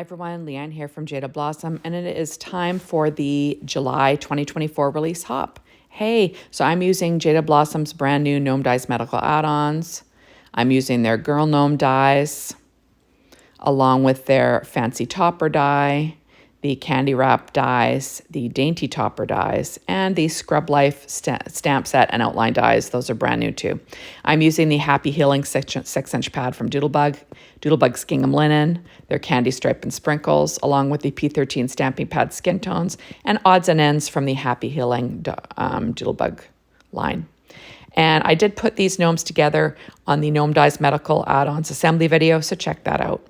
everyone, Leanne here from Jaded Blossom, and it is time for the July 2024 release hop. Hey, so I'm using Jaded Blossom's brand new Gnome Dies medical add-ons. I'm using their Girl Gnome dies, along with their Fancy Topper die, the Candy Wrap dies, the Dainty Topper dies, and the Scrub Life stamp set and outline dies. Those are brand new too. I'm using the Happy Healing 6-inch pad from Doodlebug's Gingham Linen, their Candy Stripe and Sprinkles, along with the P13 stamping pad skin tones, and odds and ends from the Happy Healing Doodlebug line. And I did put these gnomes together on the Gnome Dies Medical add-ons assembly video, so check that out.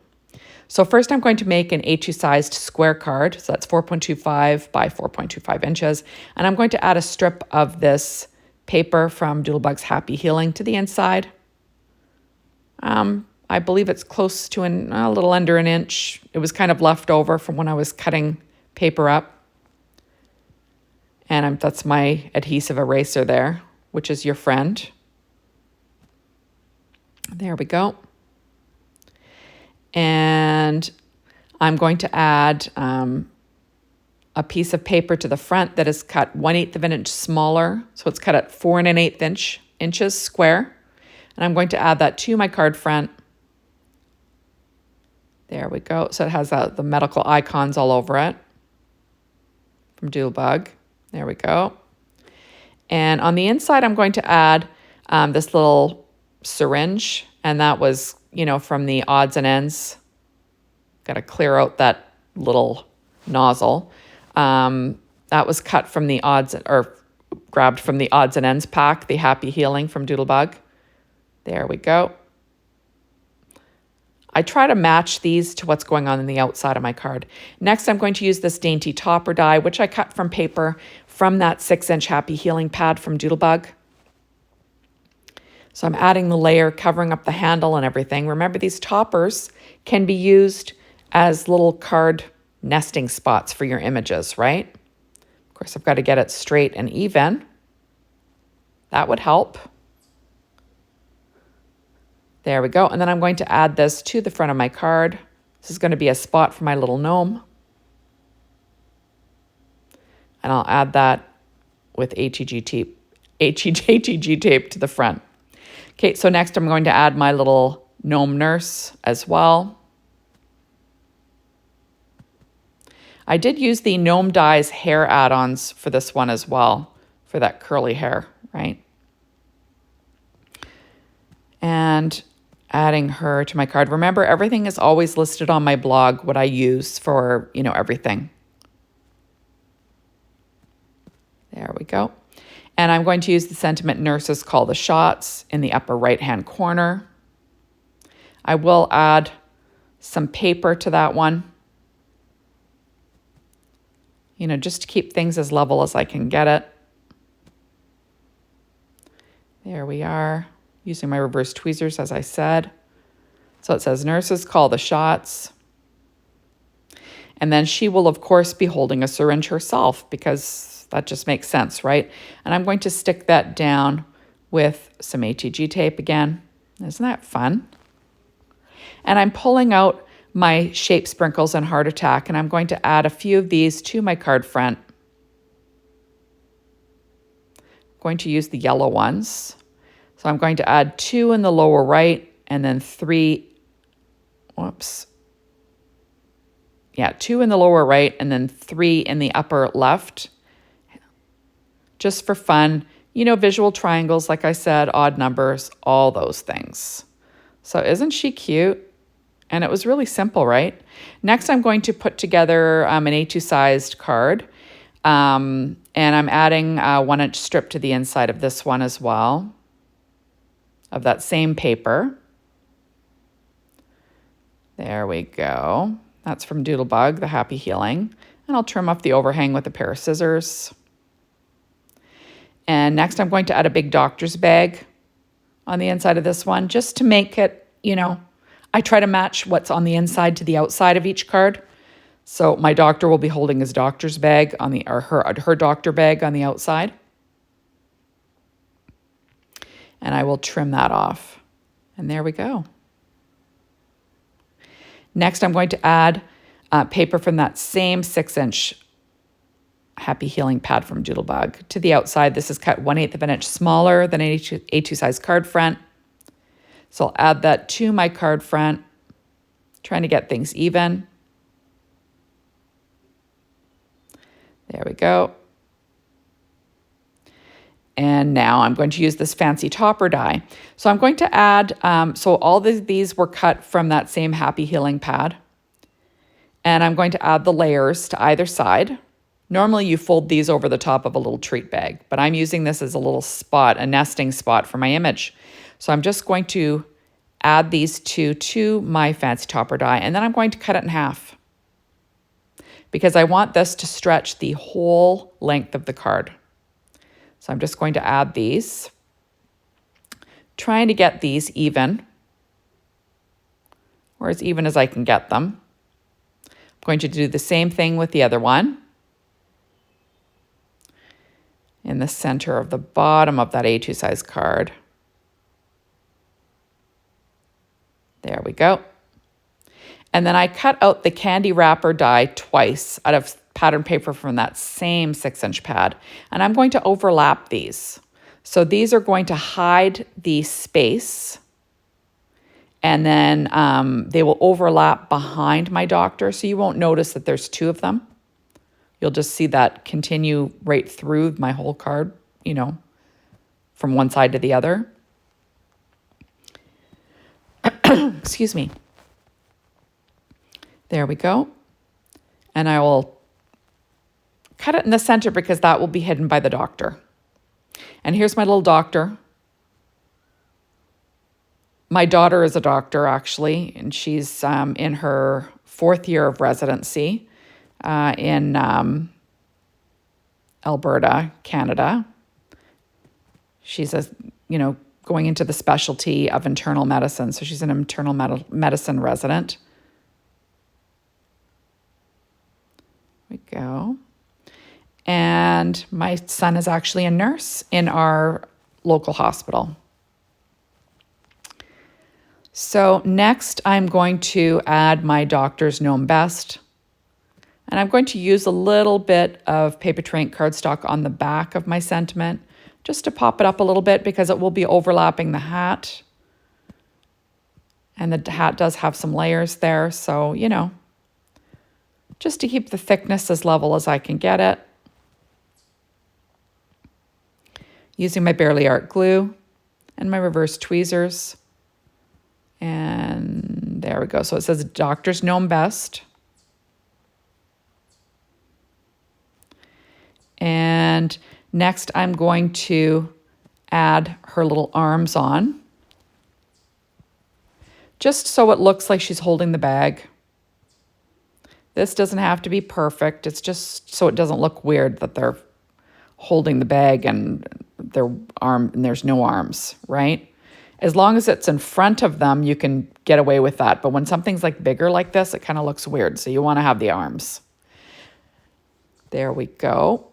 So first I'm going to make an A2 sized square card. So that's 4.25 by 4.25 inches. And I'm going to add a strip of this paper from Doodlebug's Happy Healing to the inside. I believe it's close to a little under an inch. It was kind of left over from when I was cutting paper up. And that's my adhesive eraser there, which is your friend. There we go. And I'm going to add a piece of paper to the front that is cut 1/8 of an inch smaller. So it's cut at 4 1/8 inches square. And I'm going to add that to my card front. There we go. So it has the medical icons all over it from Doodlebug. There we go. And on the inside, I'm going to add this little syringe. And that was, from the odds and ends. Got to clear out that little nozzle. That was cut from the grabbed from the odds and ends pack, the Happy Healing from Doodlebug. There we go. I try to match these to what's going on in the outside of my card. Next, I'm going to use this Dainty Topper die, which I cut from paper from that 6-inch Happy Healing pad from Doodlebug. So I'm adding the layer, covering up the handle and everything. Remember, these toppers can be used as little card nesting spots for your images, right? Of course, I've got to get it straight and even. That would help. There we go. And then I'm going to add this to the front of my card. This is going to be a spot for my little gnome. And I'll add that with HEG tape to the front. Okay, so next I'm going to add my little gnome nurse as well. I did use the Gnome Dies hair add-ons for this one as well, for that curly hair, right? And adding her to my card. Remember, everything is always listed on my blog, what I use for, everything. There we go. And I'm going to use the Sentiment Nurses Call the Shots in the upper right-hand corner. I will add some paper to that one, just to keep things as level as I can get it. There we are, using my reverse tweezers, as I said. So it says Nurses Call the Shots. And then she will, of course, be holding a syringe herself, because that just makes sense, right? And I'm going to stick that down with some HEG tape again. Isn't that fun? And I'm pulling out my Shape Sprinkles and Heart Attack, and I'm going to add a few of these to my card front. I'm going to use the yellow ones. So I'm going to add 2 in the lower right, and then 3, 2 in the lower right, and then 3 in the upper left. Just for fun, visual triangles, like I said, odd numbers, all those things. So isn't she cute? And it was really simple, right? Next, I'm going to put together an A2 sized card. And I'm adding a 1-inch strip to the inside of this one as well, of that same paper. There we go. That's from Doodlebug, the Happy Healing. And I'll trim off the overhang with a pair of scissors. And next I'm going to add a big doctor's bag on the inside of this one, just to make it, I try to match what's on the inside to the outside of each card. So my doctor will be holding his doctor's bag or her doctor bag on the outside. And I will trim that off. And there we go. Next, I'm going to add paper from that same 6-inch Happy Healing pad from Doodlebug. To the outside, this is cut 1/8 of an inch smaller than an A2 size card front. So I'll add that to my card front, trying to get things even. There we go. And now I'm going to use this fancy topper die. So I'm going to add, so all these were cut from that same Happy Healing pad. And I'm going to add the layers to either side. Normally you fold these over the top of a little treat bag, but I'm using this as a little spot, a nesting spot for my image. So I'm just going to add these two to my fancy topper die, and then I'm going to cut it in half because I want this to stretch the whole length of the card. So I'm just going to add these, trying to get these even, or as even as I can get them. I'm going to do the same thing with the other one. In the center of the bottom of that A2 size card. There we go. And then I cut out the candy wrapper die twice out of pattern paper from that same 6-inch pad. And I'm going to overlap these. So these are going to hide the space. And then they will overlap behind my doctor. So you won't notice that there's two of them. You'll just see that continue right through my whole card, you know, from one side to the other. Excuse me. There we go. And I will cut it in the center because that will be hidden by the doctor. And here's my little doctor. My daughter is a doctor, actually, and she's in her 4th year of residency. In Alberta, Canada. She's going into the specialty of internal medicine. So she's an internal medicine resident. There we go. And my son is actually a nurse in our local hospital. So next I'm going to add my doctor's Gnome Best. And I'm going to use a little bit of Paper Train cardstock on the back of my sentiment just to pop it up a little bit because it will be overlapping the hat. And the hat does have some layers there. So, you know, just to keep the thickness as level as I can get it. Using my Barely Art glue and my reverse tweezers. And there we go. So it says Doctor's Gnome Best. And next I'm going to add her little arms on, just so it looks like she's holding the bag. This doesn't have to be perfect. It's just so it doesn't look weird that they're holding the bag and there's no arms, right? As long as it's in front of them, you can get away with that. But when something's like bigger like this, it kind of looks weird. So you want to have the arms. There we go.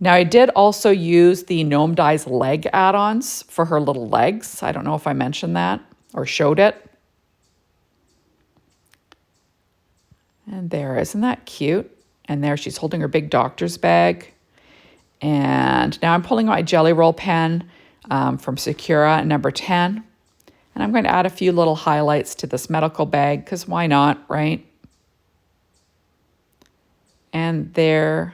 Now, I did also use the Gnome Dies leg add-ons for her little legs. I don't know if I mentioned that or showed it. And there, isn't that cute? And there she's holding her big doctor's bag. And now I'm pulling out my Jelly Roll pen from Sakura number 10. And I'm going to add a few little highlights to this medical bag because why not, right? And there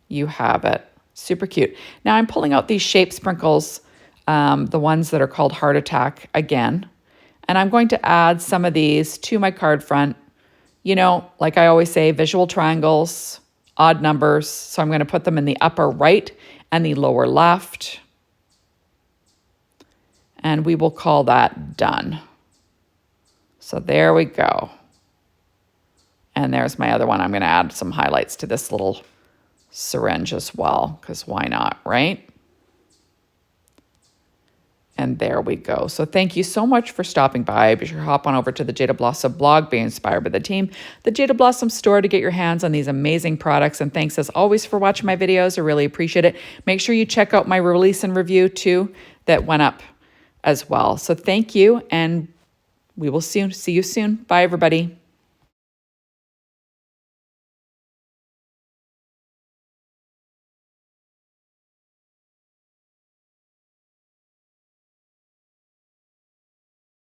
you have it. Super cute. Now I'm pulling out these shape sprinkles, the ones that are called Heart Attack again. And I'm going to add some of these to my card front. You know, like I always say, visual triangles, odd numbers. So I'm going to put them in the upper right and the lower left. And we will call that done. So there we go. And there's my other one. I'm going to add some highlights to this little syringe as well, because why not, right? And there we go. So thank you so much for stopping by. Be sure to hop on over to the Jaded Blossom blog, be inspired by the team, the Jaded Blossom store to get your hands on these amazing products. And thanks as always for watching my videos. I really appreciate it. Make sure you check out my release and review too that went up as well. So thank you, and we will see you soon. Bye, everybody.